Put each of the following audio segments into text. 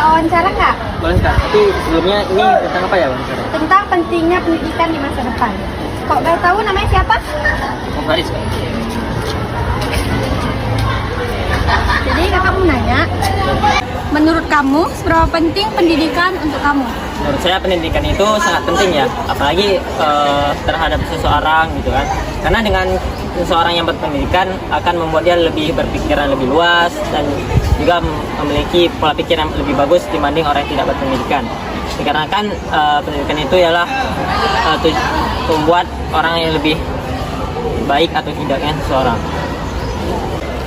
wawancara Kak? Boleh Kak, tapi sebelumnya ini tentang apa ya wawancara? Tentang pentingnya pendidikan di masa depan. Kok boleh tahu namanya siapa? Oh, Faris Kak. Jadi kakak mau nanya, menurut kamu seberapa penting pendidikan untuk kamu? Menurut saya pendidikan itu sangat penting ya, apalagi terhadap seseorang gitu kan. Karena dengan seseorang yang berpendidikan akan membuat dia lebih berpikiran lebih luas dan juga memiliki pola pikir yang lebih bagus dibanding orang yang tidak berpendidikan. Dikarenakan pendidikan itu ialah membuat orang yang lebih baik atau tidaknya seseorang.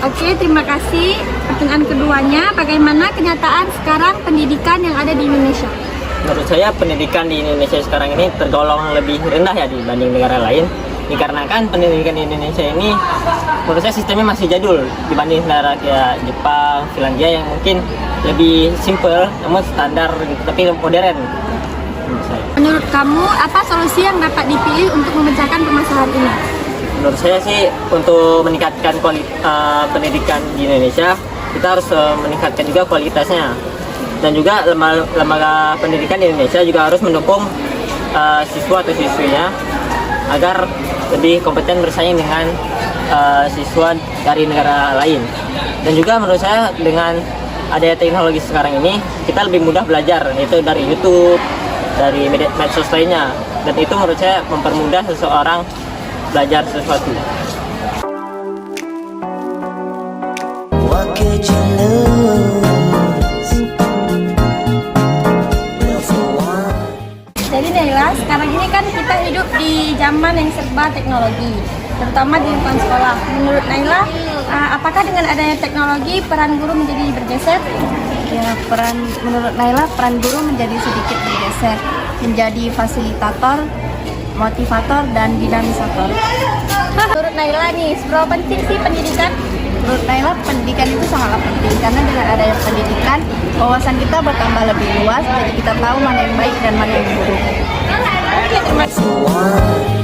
Oke, terima kasih. Pertanyaan keduanya, bagaimana kenyataan sekarang pendidikan yang ada di Indonesia? Menurut saya pendidikan di Indonesia sekarang ini tergolong lebih rendah ya dibanding negara lain. Dikarenakan pendidikan di Indonesia ini menurut saya sistemnya masih jadul dibanding negara kayak Jepang, Finlandia yang mungkin lebih simple namun standar gitu, tapi modern. Menurut kamu, apa solusi yang dapat dipilih untuk memecahkan permasalahan ini? Menurut saya sih untuk meningkatkan pendidikan di Indonesia kita harus meningkatkan juga kualitasnya, dan juga lembaga pendidikan di Indonesia juga harus mendukung siswa atau siswinya agar lebih kompeten bersaing dengan siswa dari negara lain. Dan juga menurut saya dengan adanya teknologi sekarang ini kita lebih mudah belajar, yaitu dari YouTube, dari medsos lainnya, dan itu menurut saya mempermudah seseorang belajar sesuatu. Jadi Naila, sekarang ini kan kita hidup di zaman yang serba teknologi, terutama di lingkungan sekolah. Menurut Naila, apakah dengan adanya teknologi peran guru menjadi bergeser? Ya, menurut Naila peran guru menjadi sedikit bergeser, menjadi fasilitator, motivator, dan dinamisator. Menurut Naila nih, seberapa penting sih pendidikan? Menurut Naila pendidikan itu sangatlah penting karena dengan adanya pendidikan wawasan kita bertambah lebih luas, jadi kita tahu mana yang baik dan mana yang buruk. Oke, terima kasih.